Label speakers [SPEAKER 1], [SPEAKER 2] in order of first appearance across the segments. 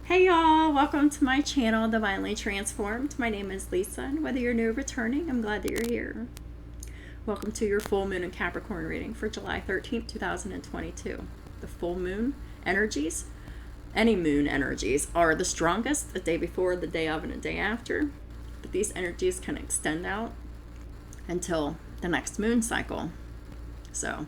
[SPEAKER 1] Hey y'all, welcome to my channel, Divinely Transformed. My name is Lisa, and whether you're new or returning, I'm glad that you're here. Welcome to your full moon and Capricorn reading for July 13th, 2022. The full moon energies, any moon energies, are the strongest the day before, the day of, and the day after. But these energies can extend out until the next moon cycle. So,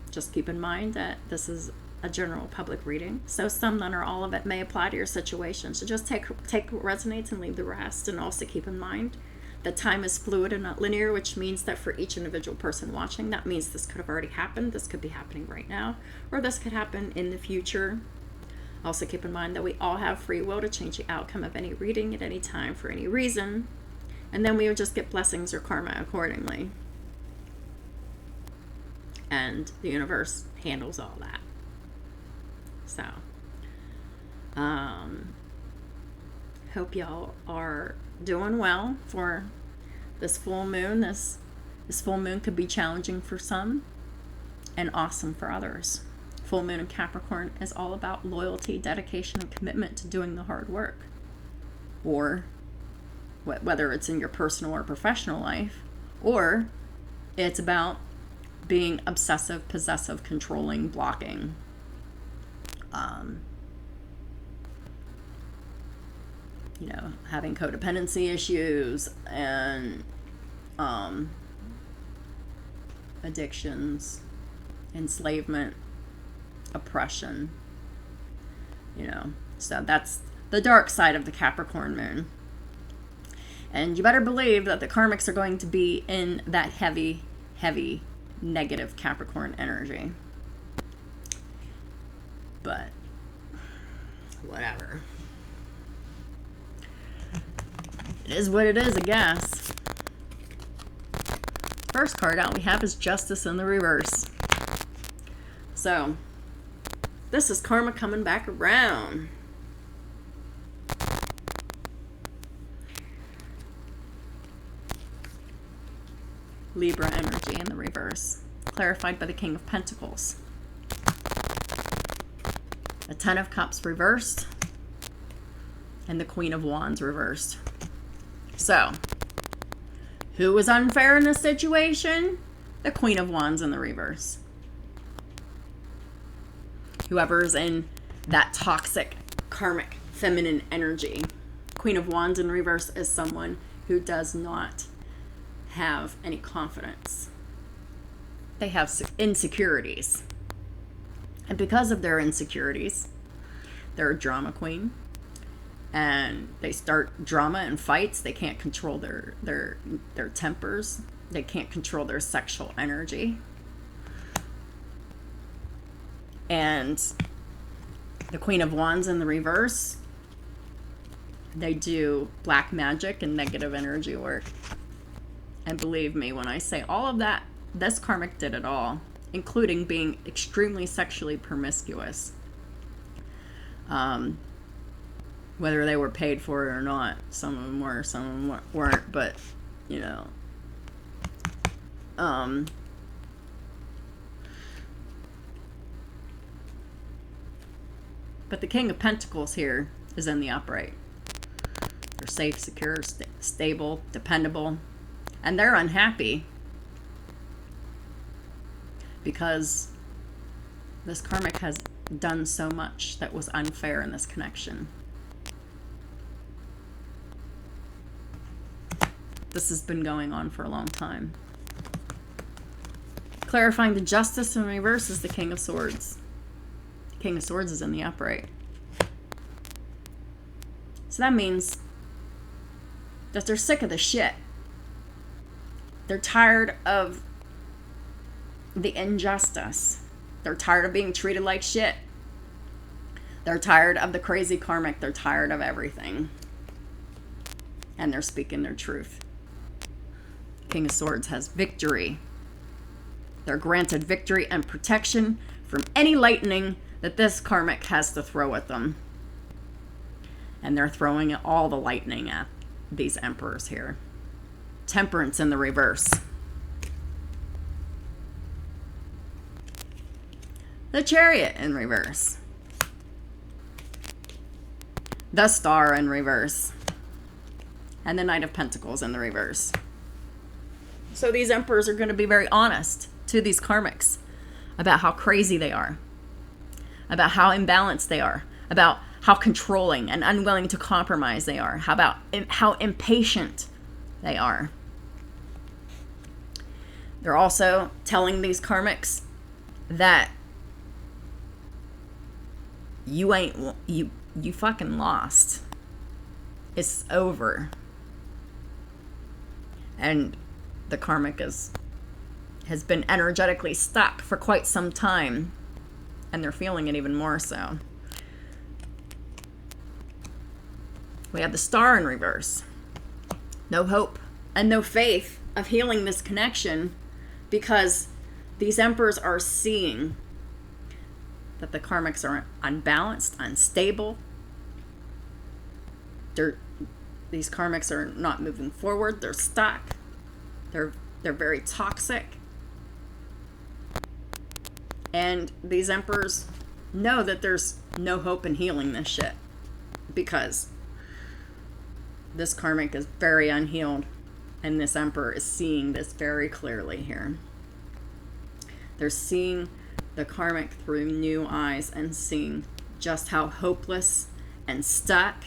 [SPEAKER 1] just keep in mind that this is a general public reading, so some, none, or all of it may apply to your situation. So just take what resonates and leave the rest. And also keep in mind that time is fluid and not linear, which means that for each individual person watching, that means this could have already happened, this could be happening right now, or this could happen in the future. Also keep in mind that we all have free will to change the outcome of any reading at any time for any reason, and then we would just get blessings or karma accordingly. And the universe handles all that. So, hope y'all are doing well for this full moon. This full moon could be challenging for some and awesome for others. Full moon in Capricorn is all about loyalty, dedication, and commitment to doing the hard work. Or whether it's in your personal or professional life, or it's about being obsessive, possessive, controlling, blocking. Having codependency issues and addictions, enslavement, oppression, so that's the dark side of the Capricorn moon. And you better believe that the Karmics are going to be in that heavy, heavy negative Capricorn energy. But whatever. It is what it is, I guess. First card out we have is Justice in the reverse. So, this is karma coming back around. Libra energy in the reverse, clarified by the King of Pentacles. The Ten of Cups reversed, and the Queen of Wands reversed. So, who was unfair in this situation? The Queen of Wands in the reverse. Whoever's in that toxic, karmic, feminine energy. Queen of Wands in reverse is someone who does not have any confidence. They have insecurities. And because of their insecurities, they're a drama queen. And they start drama and fights. They can't control their tempers. They can't control their sexual energy. And the Queen of Wands in the reverse, they do black magic and negative energy work. And believe me when I say all of that, this karmic did it all, including being extremely sexually promiscuous. Whether they were paid for it or not. Some of them were, some of them weren't, but, But the King of Pentacles here is in the upright. They're safe, secure, stable, dependable, and they're unhappy because this karmic has done so much that was unfair in this connection. This has been going on for a long time. Clarifying the Justice in reverse is the King of Swords. The King of Swords is in the upright. So that means that they're sick of the shit. They're tired of the injustice. They're tired of being treated like shit. They're tired of the crazy karmic. They're tired of everything. And they're speaking their truth. King of Swords has victory. They're granted victory and protection from any lightning that this karmic has to throw at them. And they're throwing all the lightning at these emperors here. Temperance in the reverse. The Chariot in reverse. the Star in reverse, and the Knight of Pentacles in the reverse. So these Emperors are going to be very honest to these karmics about how crazy they are, about how imbalanced they are, about how controlling and unwilling to compromise they are, how impatient they are. They're also telling these karmics that you fucking lost. It's over. And the karmic has been energetically stuck for quite some time, and they're feeling it even more so. We have the Star in reverse. No hope and no faith of healing this connection, because these Emperors are seeing that the karmics are unbalanced, unstable. These karmics are not moving forward. They're stuck. They're very toxic. And these Emperors know that there's no hope in healing this shit, because this karmic is very unhealed, and this Emperor is seeing this very clearly here. They're seeing the karmic through new eyes and seeing just how hopeless and stuck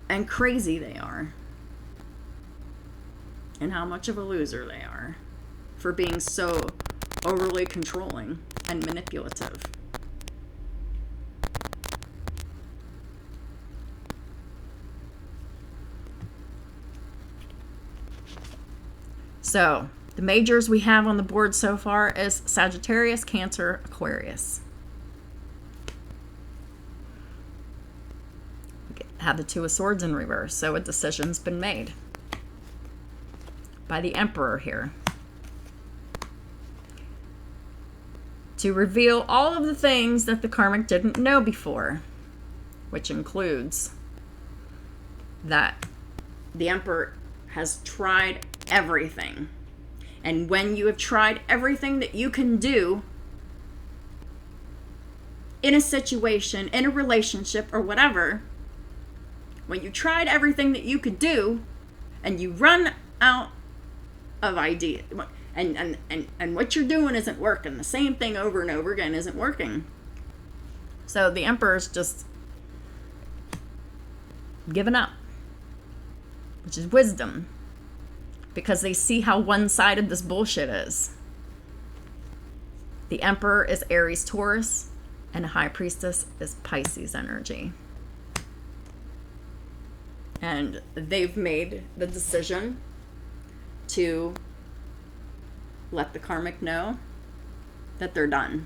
[SPEAKER 1] and crazy they are, and how much of a loser they are for being so overly controlling and manipulative. So, the majors we have on the board so far is Sagittarius, Cancer, Aquarius. We have the Two of Swords in reverse, so a decision's been made by the Emperor here to reveal all of the things that the karmic didn't know before, which includes that the Emperor has tried everything. And when you have tried everything that you can do in a situation, in a relationship, or whatever, when you tried everything that you could do and you run out of ideas, and what you're doing isn't working, the same thing over and over again isn't working. So the Emperor's just given up, which is wisdom, because they see how one-sided this bullshit is. The Emperor is Aries, Taurus, and the High Priestess is Pisces energy. And they've made the decision to let the karmic know that they're done.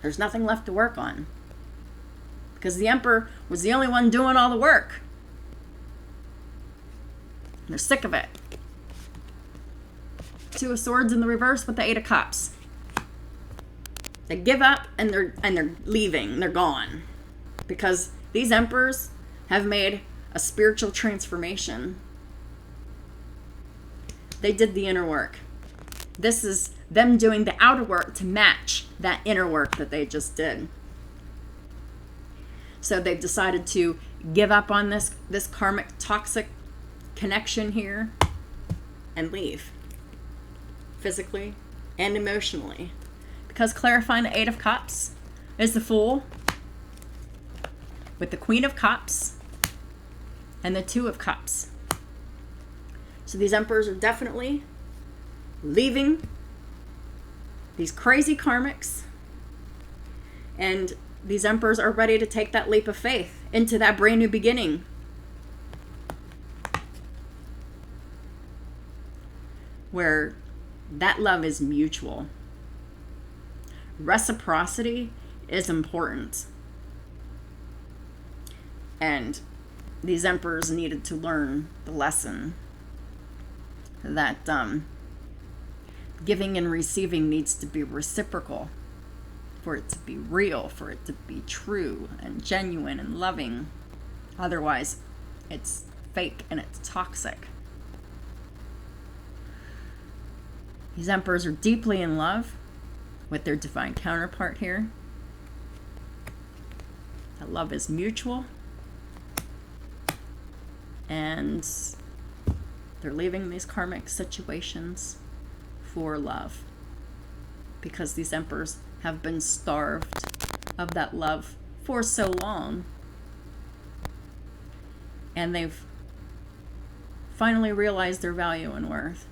[SPEAKER 1] There's nothing left to work on, because the Emperor was the only one doing all the work. They're sick of it. Two of Swords in the reverse with the Eight of Cups. They give up and they're leaving. They're gone, because these Emperors have made a spiritual transformation. They did the inner work. This is them doing the outer work to match that inner work that they just did. So they've decided to give up on this karmic toxic connection here and leave, physically and emotionally, because clarifying the Eight of Cups is the Fool with the Queen of Cups and the Two of Cups. So these Emperors are definitely leaving these crazy karmics, and these Emperors are ready to take that leap of faith into that brand new beginning. Where that love is mutual. Reciprocity is important. And these Emperors needed to learn the lesson that giving and receiving needs to be reciprocal for it to be real, for it to be true and genuine and loving. Otherwise, it's fake and it's toxic. These Emperors are deeply in love with their divine counterpart here. That love is mutual. And they're leaving these karmic situations for love. Because these emperors have been starved of that love for so long. And they've finally realized their value and worth.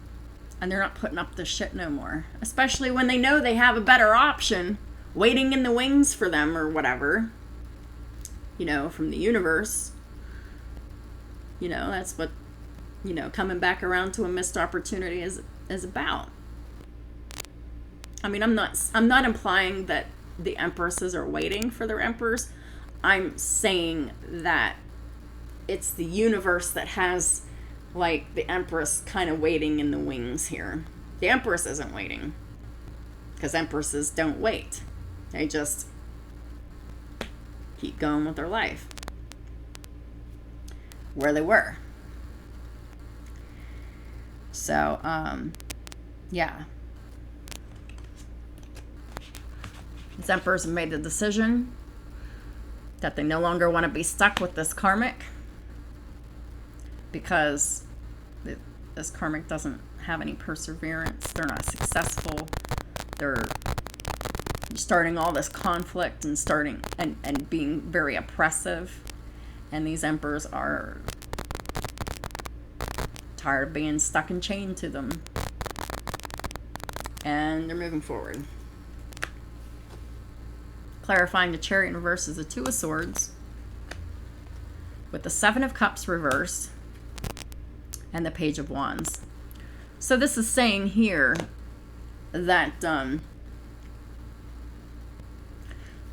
[SPEAKER 1] And they're not putting up this shit no more. Especially when they know they have a better option waiting in the wings for them or whatever. You know, from the universe. You know, that's what, you know, coming back around to a missed opportunity is about. I mean, I'm not implying that the empresses are waiting for their emperors. I'm saying that it's the universe that has, like, the empress kind of waiting in the wings here. The empress isn't waiting. Because empresses don't wait. They just keep going with their life. Where they were. So, yeah. These emperors have made the decision that they no longer want to be stuck with this karmic. Because this karmic doesn't have any perseverance. They're not successful. They're starting all this conflict and starting and being very oppressive. And these emperors are tired of being stuck and chained to them. And they're moving forward. Clarifying the Chariot in reverse is the Two of Swords. With the Seven of Cups reversed. And the Page of Wands. So this is saying here that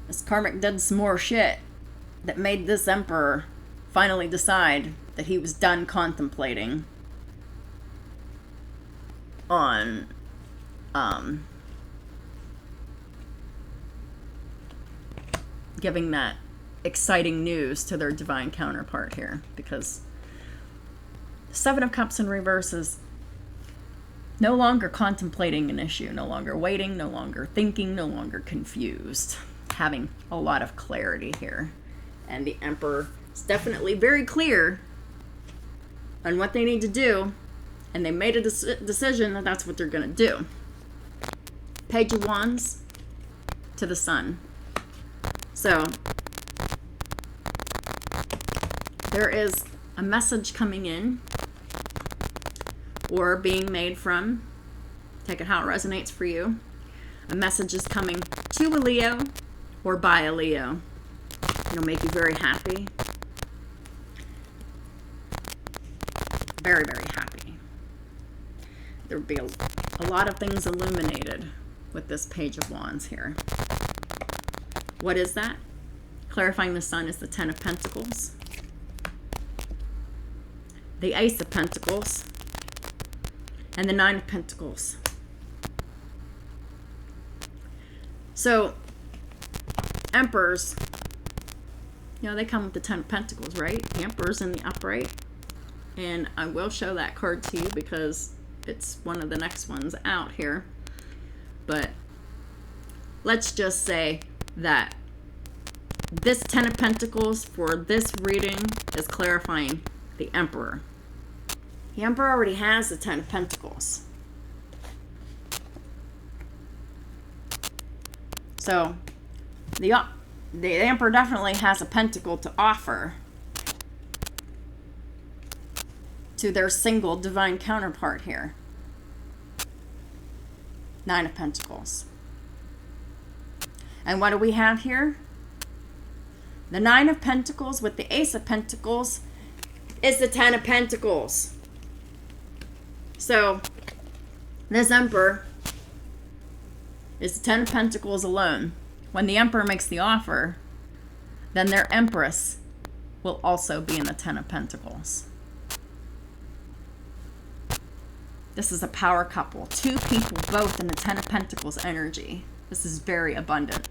[SPEAKER 1] this karmic did some more shit that made this emperor finally decide that he was done contemplating on giving that exciting news to their divine counterpart here, because Seven of Cups in reverse is no longer contemplating an issue, no longer waiting, no longer thinking, no longer confused, having a lot of clarity here. And the Emperor is definitely very clear on what they need to do, and they made a decision that that's what they're going to do. Page of Wands to the Sun. So there is a message coming in or being made from, take it how it resonates for you. A message is coming to a Leo or by a Leo. It'll make you very happy. Very, very happy. There will be a lot of things illuminated with this Page of Wands here. What is that? Clarifying the Sun is the Ten of Pentacles. The Ace of Pentacles. And the Nine of Pentacles. So, Emperors, you know, they come with the Ten of Pentacles, right? The Emperor's in the upright. And I will show that card to you because it's one of the next ones out here. But let's just say that this Ten of Pentacles for this reading is clarifying the Emperor. The Emperor already has the Ten of Pentacles. So, the Emperor definitely has a pentacle to offer to their single divine counterpart here. Nine of Pentacles. And what do we have here? The Nine of Pentacles with the Ace of Pentacles is the Ten of Pentacles. So, this Emperor is the Ten of Pentacles alone. When the Emperor makes the offer, then their Empress will also be in the Ten of Pentacles. This is a power couple. Two people both in the Ten of Pentacles energy. This is very abundant.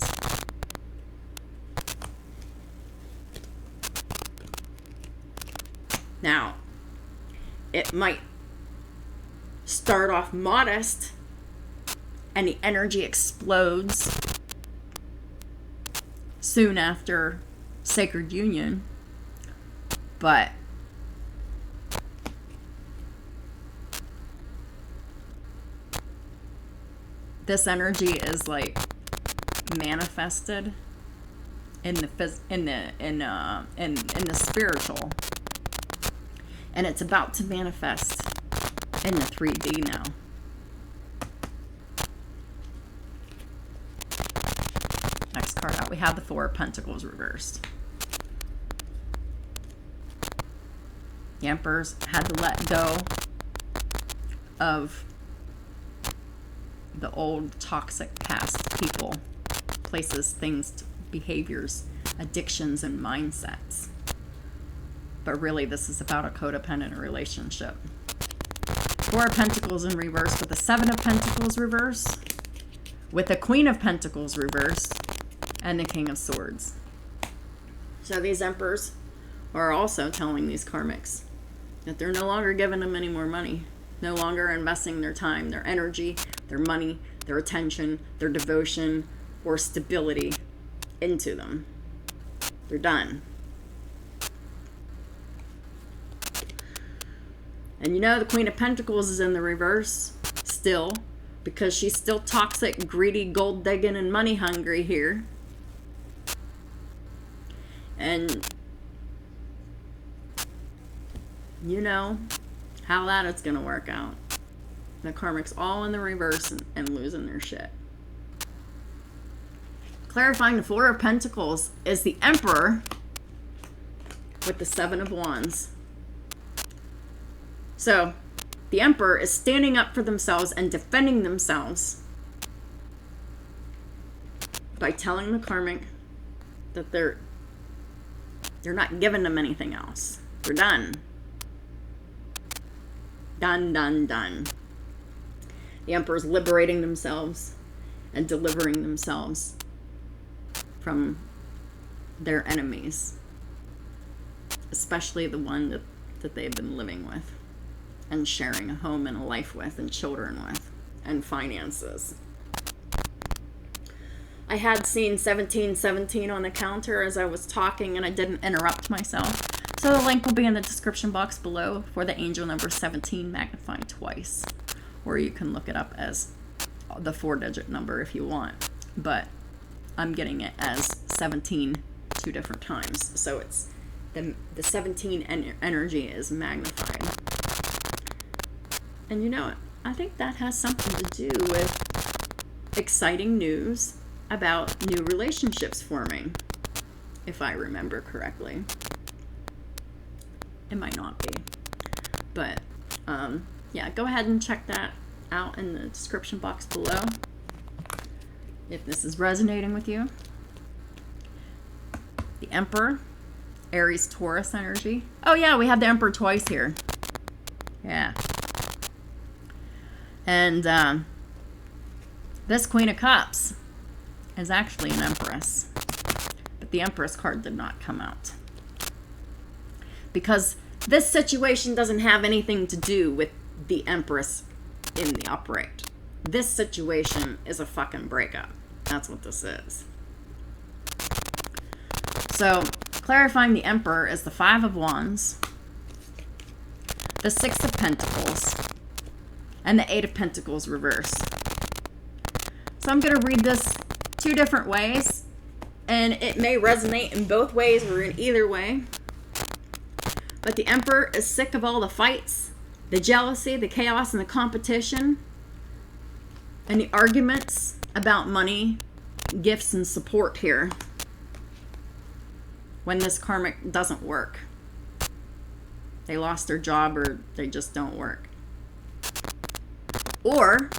[SPEAKER 1] Now, it might start off modest and the energy explodes soon after sacred union, but this energy is like manifested in the spiritual, and it's about to manifest in the 3D now. Next card out, we have the Four of Pentacles reversed. The Emperor's had to let go of the old toxic past people, places, things, behaviors, addictions, and mindsets. But really, this is about a codependent relationship. Four of Pentacles in reverse with the Seven of Pentacles reverse, with the Queen of Pentacles reversed, and the King of Swords. So these Emperors are also telling these karmics that they're no longer giving them any more money, no longer investing their time, their energy, their money, their attention, their devotion, or stability into them. They're done. And you know the Queen of Pentacles is in the reverse still, because she's still toxic, greedy, gold digging, and money hungry here. And you know how that is going to work out. The karmic's all in the reverse and losing their shit. Clarifying the Four of Pentacles is the Emperor with the Seven of Wands. So, the Emperor is standing up for themselves and defending themselves by telling the karmic that they're not giving them anything else. They're done. Done, done, done. The Emperor's liberating themselves and delivering themselves from their enemies, especially the one that they've been living with and sharing a home and a life with and children with and finances. I had seen 1717 on the counter as I was talking, and I didn't interrupt myself. So the link will be in the description box below for the angel number 17 magnified twice. Or you can look it up as the 4-digit number if you want. But I'm getting it as 17 2 different times. So it's the 17 energy is magnified. And you know, I think that has something to do with exciting news about new relationships forming, if I remember correctly. It might not be. But, yeah, go ahead and check that out in the description box below if this is resonating with you. The Emperor, Aries, Taurus energy. Oh, yeah, we have the Emperor twice here. Yeah. And this Queen of Cups is actually an Empress. But the Empress card did not come out. Because this situation doesn't have anything to do with the Empress in the upright. This situation is a fucking breakup. That's what this is. So, clarifying the Emperor is the Five of Wands, the Six of Pentacles, and the Eight of Pentacles reversed. So I'm going to read this 2 different ways, and it may resonate in both ways or in either way. But the Emperor is sick of all the fights, the jealousy, the chaos, and the competition, and the arguments about money, gifts, and support here when this karmic doesn't work. They lost their job or they just don't work. Or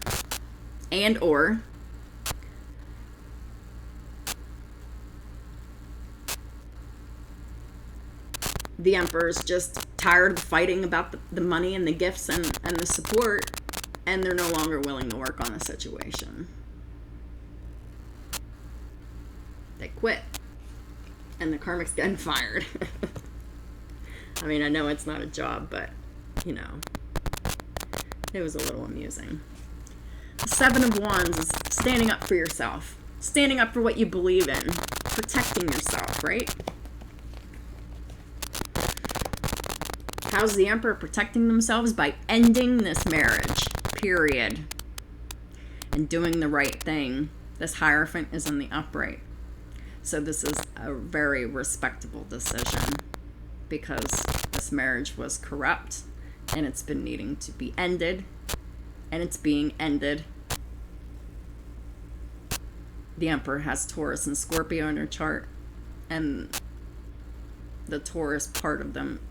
[SPEAKER 1] the Emperor's just tired of fighting about the money and the gifts and the support, and they're no longer willing to work on the situation. They quit. And the karmic's getting fired. I mean, I know it's not a job, but, you know, it was a little amusing. The Seven of Wands is standing up for yourself. Standing up for what you believe in. Protecting yourself, right? How's the Emperor protecting themselves? By ending this marriage, period. And doing the right thing. This Hierophant is in the upright. So this is a very respectable decision, because this marriage was corrupt and it's been needing to be ended, and it's being ended. The Emperor has Taurus and Scorpio in her chart, and the Taurus part of them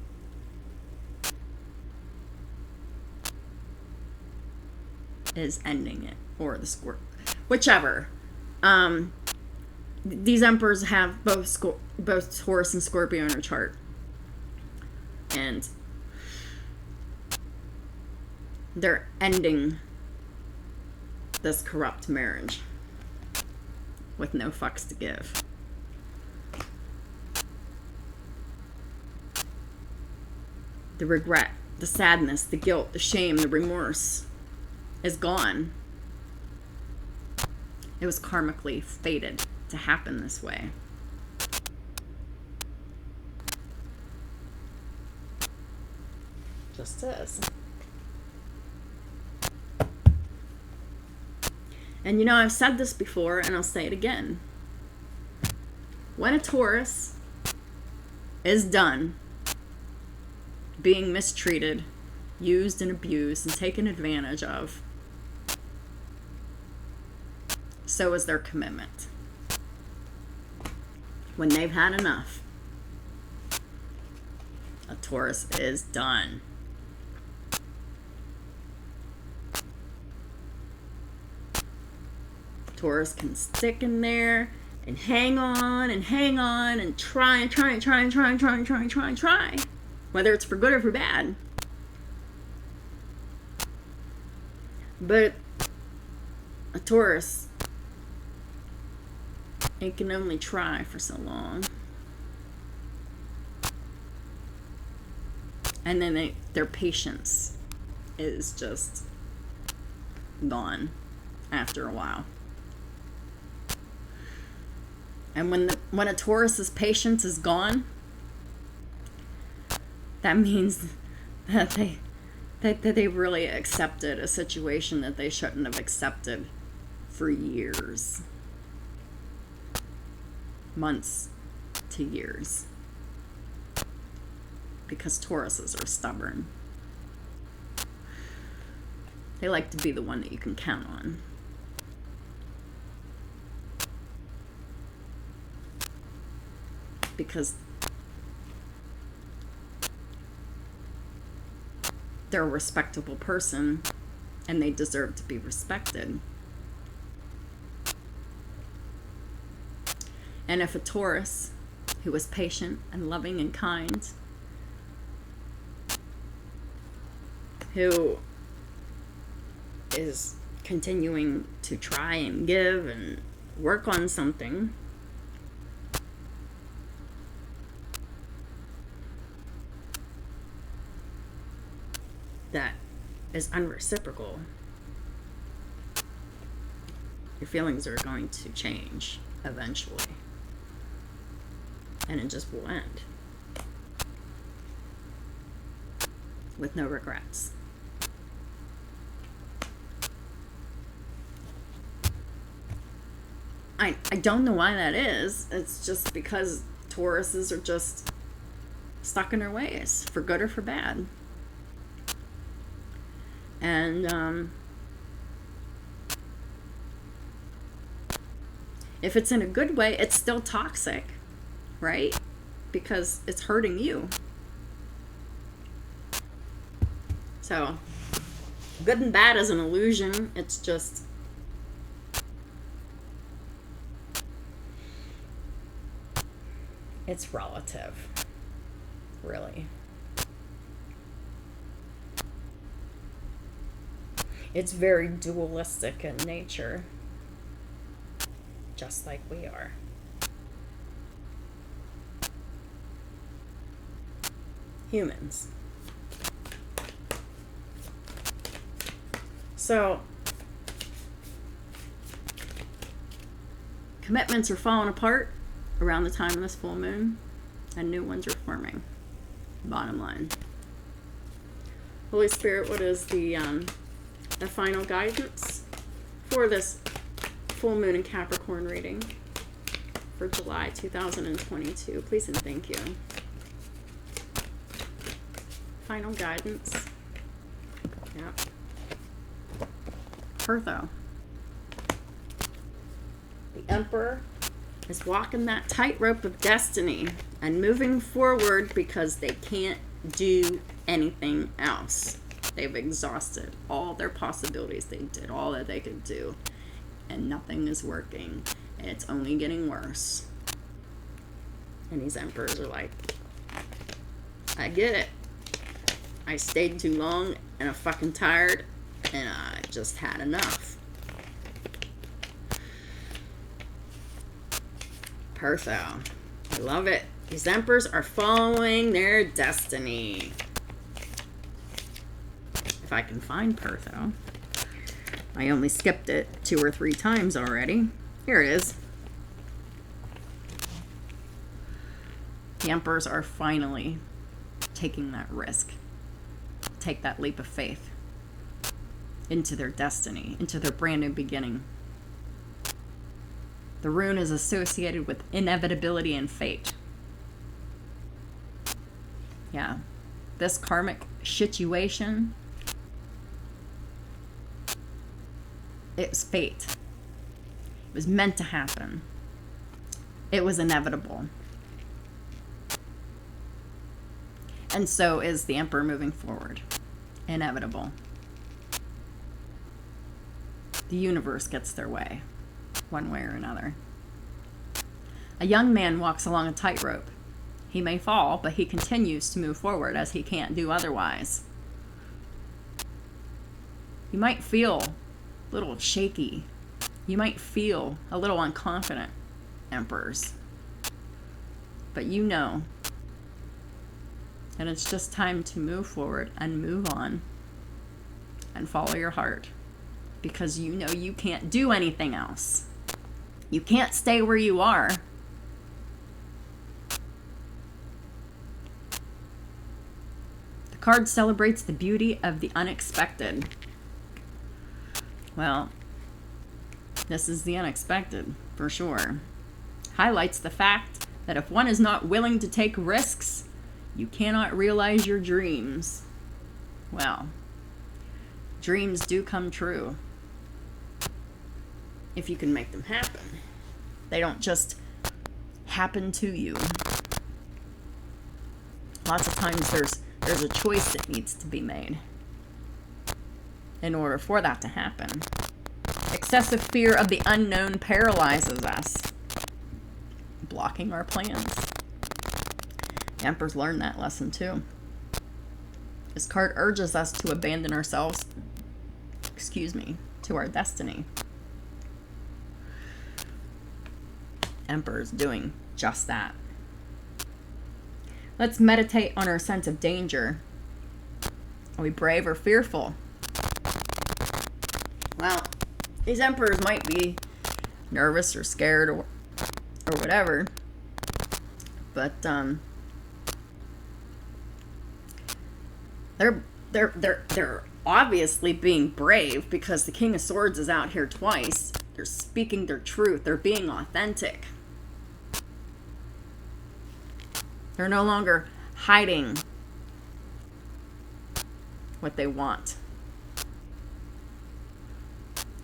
[SPEAKER 1] is ending it, or the Scorpio, whichever. These Emperors have both Taurus and Scorpio in her chart, and they're ending this corrupt marriage with no fucks to give. The regret, the sadness, the guilt, the shame, the remorse is gone. It was karmically fated to happen this way. Just is. And you know, I've said this before, and I'll say it again. When a Taurus is done being mistreated, used and abused, and taken advantage of, so is their commitment. When they've had enough, a Taurus is done. Taurus can stick in there and hang on and try and try, whether it's for good or for bad. But a Taurus, it can only try for so long. And then their patience is just gone after a while. And when a Taurus's patience is gone, that means that they really accepted a situation that they shouldn't have accepted for years. Months to years. Because Tauruses are stubborn. They like to be the one that you can count on. Because they're a respectable person and they deserve to be respected. And if a Taurus who is patient and loving and kind, who is continuing to try and give and work on something, that is unreciprocal, your feelings are going to change eventually. And it just will end. With no regrets. I don't know why that is. It's just because Tauruses are just stuck in their ways, for good or for bad. And if it's in a good way, it's still toxic, right? Because it's hurting you. So, good and bad is an illusion. It's just it's relative, really. It's very dualistic in nature, just like we are. Humans. So, commitments are falling apart around the time of this full moon, and new ones are forming. Bottom line. Holy Spirit, what is the final guidance for this full moon in Capricorn reading for July 2022? Please and thank you. Final guidance. Yep. Pertho. The Emperor is walking that tightrope of destiny and moving forward because they can't do anything else. They've exhausted all their possibilities. They did all that they could do, and nothing is working. And it's only getting worse. And these emperors are like, I get it. I stayed too long and I'm fucking tired and I just had enough. Pertho. I love it. These emperors are following their destiny. If I can find Pertho. I only skipped it 2 or 3 times already. Here it is. The emperors are finally taking that risk. Take that leap of faith into their destiny, into their brand new beginning. The rune is associated with inevitability and fate. Yeah. This karmic situation, it was fate. It was meant to happen. It was inevitable. And so is the Emperor moving forward. Inevitable. The universe gets their way, one way or another. A young man walks along a tightrope. He may fall, but he continues to move forward as he can't do otherwise. You might feel a little shaky. You might feel a little unconfident, emperors. But you know and it's just time to move forward and move on and follow your heart, because you know you can't do anything else. You can't stay where you are. The card celebrates the beauty of the unexpected. Well, this is the unexpected for sure. Highlights the fact that if one is not willing to take risks, you cannot realize your dreams. Well, dreams do come true if you can make them happen. They don't just happen to you. Lots of times there's a choice that needs to be made in order for that to happen. Excessive fear of the unknown paralyzes us, blocking our plans. The Emperor's learned that lesson too. This card urges us to abandon ourselves, to our destiny. Emperor's doing just that. Let's meditate on our sense of danger. Are we brave or fearful? Well, these emperors might be nervous or scared or whatever, but they're obviously being brave, because the King of Swords is out here twice. They're speaking their truth. They're being authentic. They're no longer hiding what they want.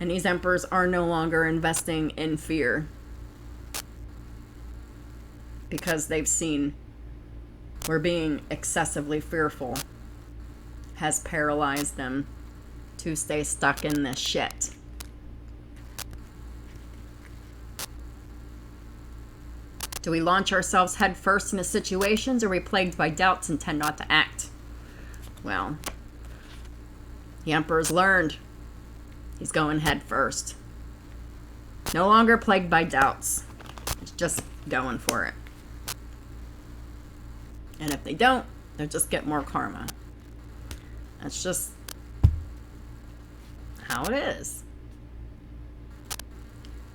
[SPEAKER 1] And these emperors are no longer investing in fear, because they've seen where being excessively fearful has paralyzed them to stay stuck in this shit. Do we launch ourselves headfirst into situations, or are we plagued by doubts and tend not to act? Well, the Emperor's learned. He's going head first. No longer plagued by doubts. He's just going for it. And if they don't, they'll just get more karma. That's just how it is.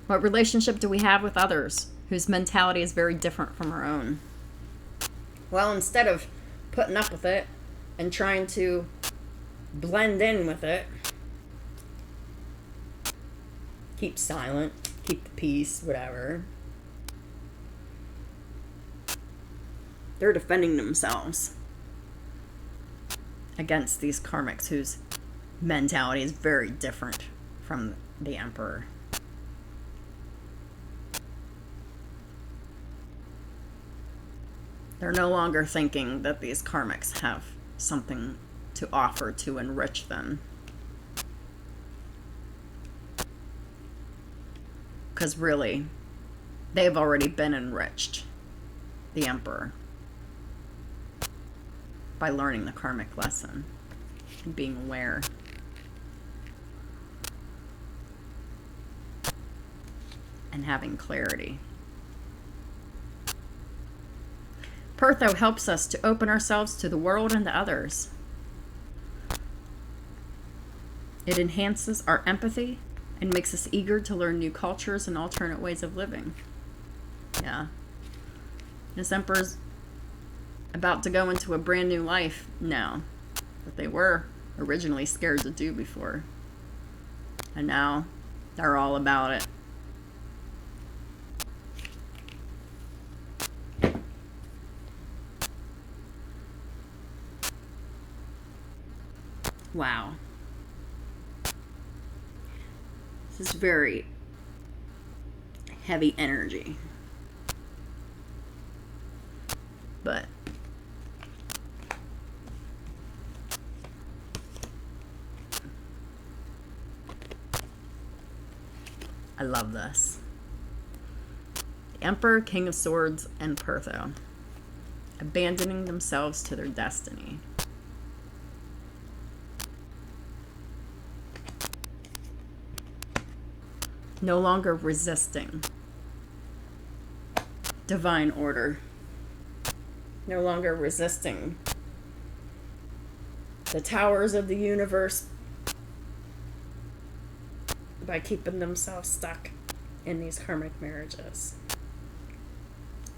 [SPEAKER 1] What relationship do we have with others whose mentality is very different from our own? Well, instead of putting up with it and trying to blend in with it. Keep silent. Keep the peace, whatever. They're defending themselves against these karmics whose mentality is very different from the Emperor. They're no longer thinking that these karmics have something to offer to enrich them. Because really, they've already been enriched, the Emperor, by learning the karmic lesson and being aware. And having clarity. Pertho helps us to open ourselves to the world and to others. It enhances our empathy and makes us eager to learn new cultures and alternate ways of living. Yeah. This Emperor's about to go into a brand new life now that they were originally scared to do before. And now they're all about it. Wow. This is very heavy energy. But I love this. The Emperor, King of Swords, and Pertho, abandoning themselves to their destiny. No longer resisting divine order. No longer resisting the towers of the universe by keeping themselves stuck in these karmic marriages.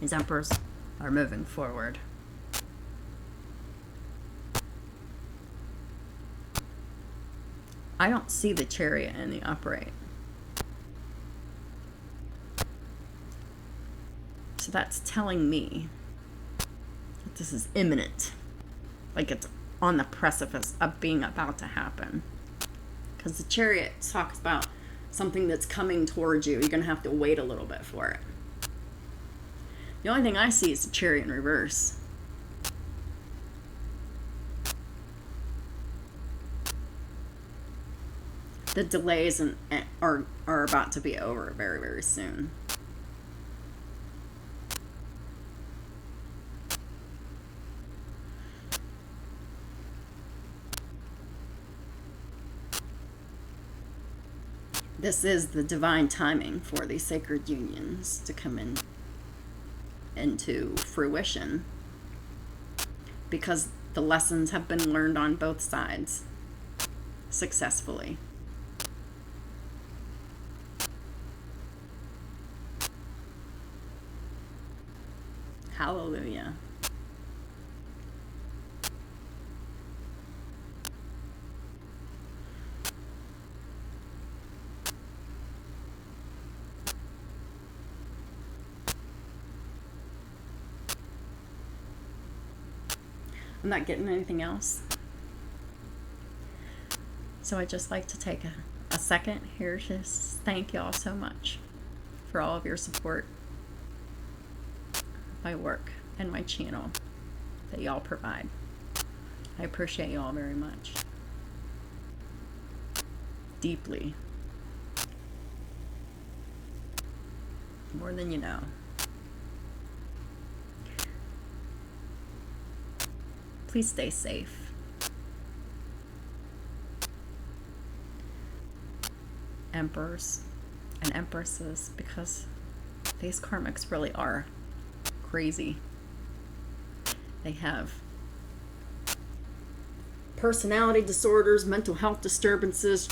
[SPEAKER 1] These emperors are moving forward. I don't see the Chariot in the upright. So that's telling me that this is imminent. Like it's on the precipice of being about to happen. Because the Chariot talks about something that's coming towards you. You're going to have to wait a little bit for it. The only thing I see is the Chariot in reverse. The delays are about to be over very, very soon. This is the divine timing for these sacred unions to come into fruition, because the lessons have been learned on both sides successfully. Hallelujah. I'm not getting anything else. So I'd just like to take a second here to thank y'all so much for all of your support, my work, and my channel that y'all provide. I appreciate y'all very much. Deeply. More than you know. Please stay safe. Emperors and empresses, because these karmics really are crazy. They have personality disorders, mental health disturbances,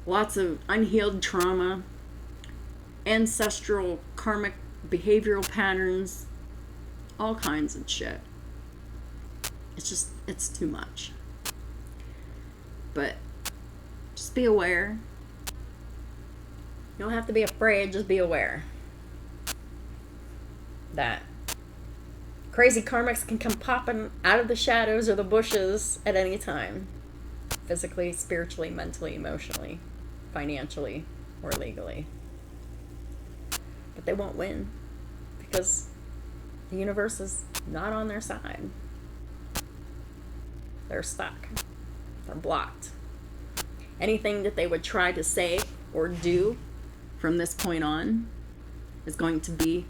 [SPEAKER 1] lots of unhealed trauma, ancestral karmic behavioral patterns, all kinds of shit. It's too much. but just be aware. You don't have to be afraid, just be aware that crazy karmics can come popping out of the shadows or the bushes at any time. Physically, spiritually, mentally, emotionally, financially, or legally. But they won't win because the universe is not on their side. They're stuck. They're blocked. Anything that they would try to say or do from this point on is going to be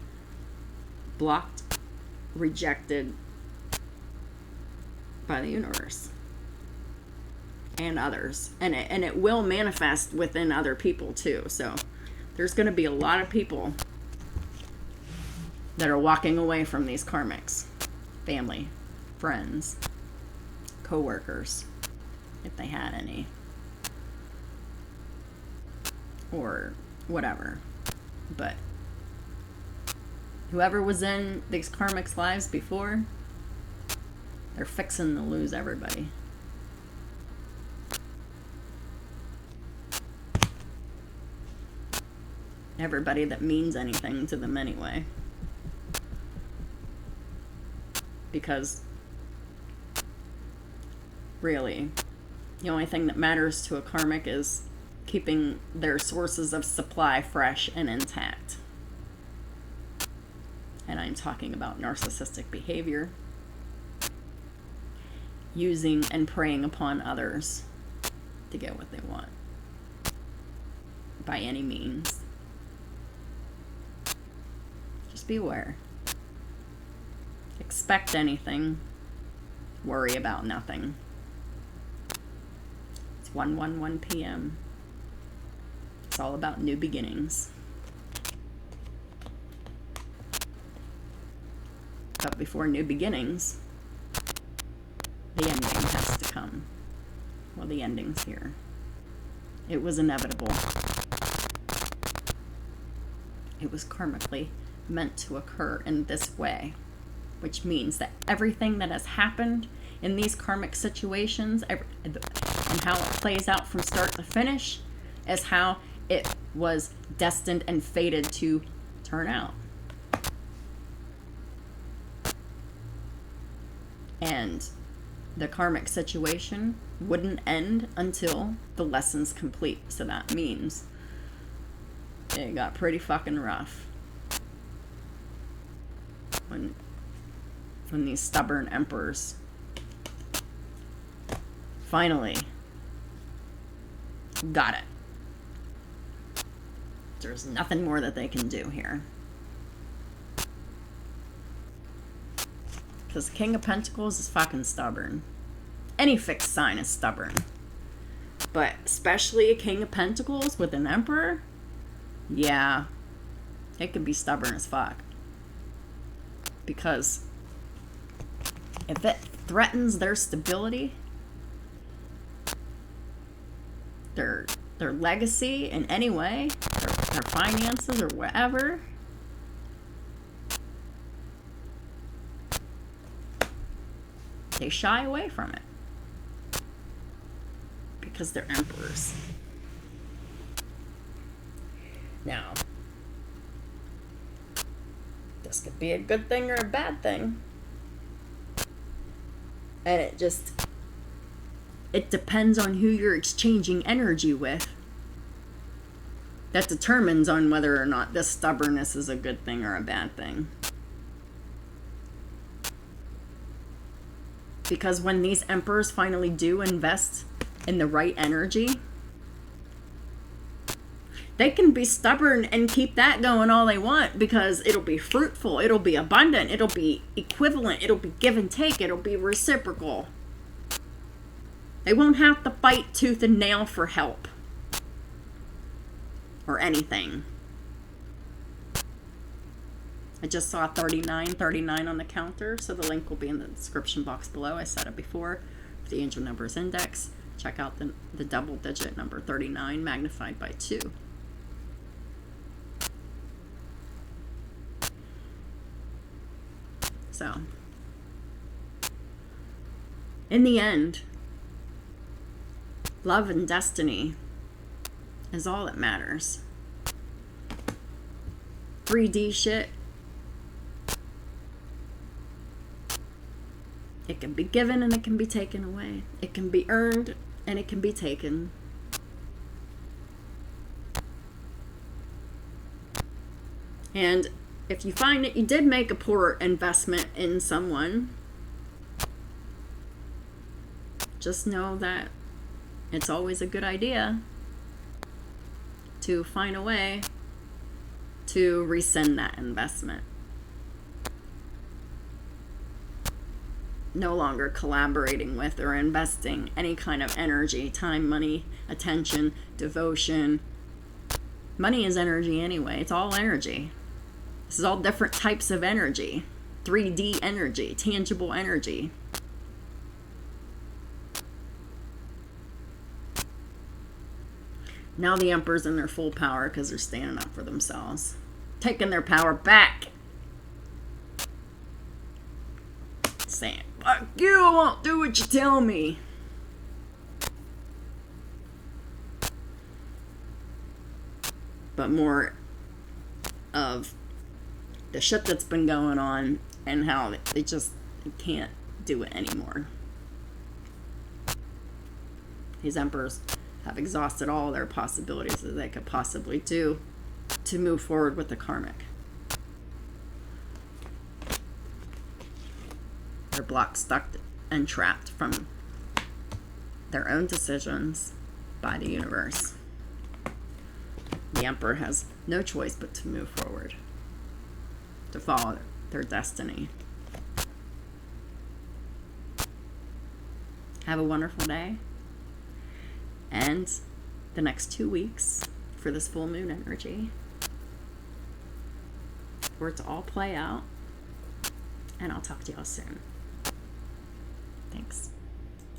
[SPEAKER 1] blocked, rejected by the universe and others. And it will manifest within other people too. So there's going to be a lot of people that are walking away from these karmics. Family, friends, co-workers, if they had any, or whatever. But whoever was in these karmics' lives before, they're fixing to lose everybody. Everybody that means anything to them anyway. Because really, the only thing that matters to a karmic is keeping their sources of supply fresh and intact. And I'm talking about narcissistic behavior, using and preying upon others to get what they want by any means. Just be aware. Expect anything, worry about nothing. It's 1:11 p.m. It's all about new beginnings. But before new beginnings, the ending has to come. Well, the ending's here. It was inevitable. It was karmically meant to occur in this way, which means that everything that has happened in these karmic situations and how it plays out from start to finish is how it was destined and fated to turn out. And the karmic situation wouldn't end until the lesson's complete. So that means it got pretty fucking rough when these stubborn emperors finally got it. There's nothing more that they can do here. Because King of Pentacles is fucking stubborn. Any fixed sign is stubborn. But especially a King of Pentacles with an Emperor, yeah, it could be stubborn as fuck. Because if it threatens their stability, their legacy in any way, their finances or whatever, they shy away from it. Because they're emperors. Now, this could be a good thing or a bad thing. And it depends on who you're exchanging energy with. That determines on whether or not this stubbornness is a good thing or a bad thing. Because when these emperors finally do invest in the right energy, they can be stubborn and keep that going all they want, because it'll be fruitful, it'll be abundant, it'll be equivalent, it'll be give and take, it'll be reciprocal. They won't have to fight tooth and nail for help or anything. I just saw 39 on the counter, so the link will be in the description box below. I said it before. For the Angel Numbers Index, check out the double digit number 39 magnified by 2. So, in the end, Love and destiny is all that matters. 3D shit, it can be given and it can be taken away. It can be earned and it can be taken. And if you find that you did make a poor investment in someone, just know that it's always a good idea to find a way to rescind that investment. No longer collaborating with or investing any kind of energy, time, money, attention, devotion. Money is energy anyway. It's all energy. This is all different types of energy. 3D energy, tangible energy. Now the Emperor's in their full power because they're standing up for themselves. Taking their power back. Saying, fuck you, I won't do what you tell me. But more of the shit that's been going on and how they just can't do it anymore. These emperors have exhausted all their possibilities that they could possibly do to move forward with the karmic. They're blocked, stuck, and trapped from their own decisions by the universe. The Emperor has no choice but to move forward, to follow their destiny. Have a wonderful day. And the next 2 weeks for this full moon energy, for it to all play out. And I'll talk to y'all soon. Thanks.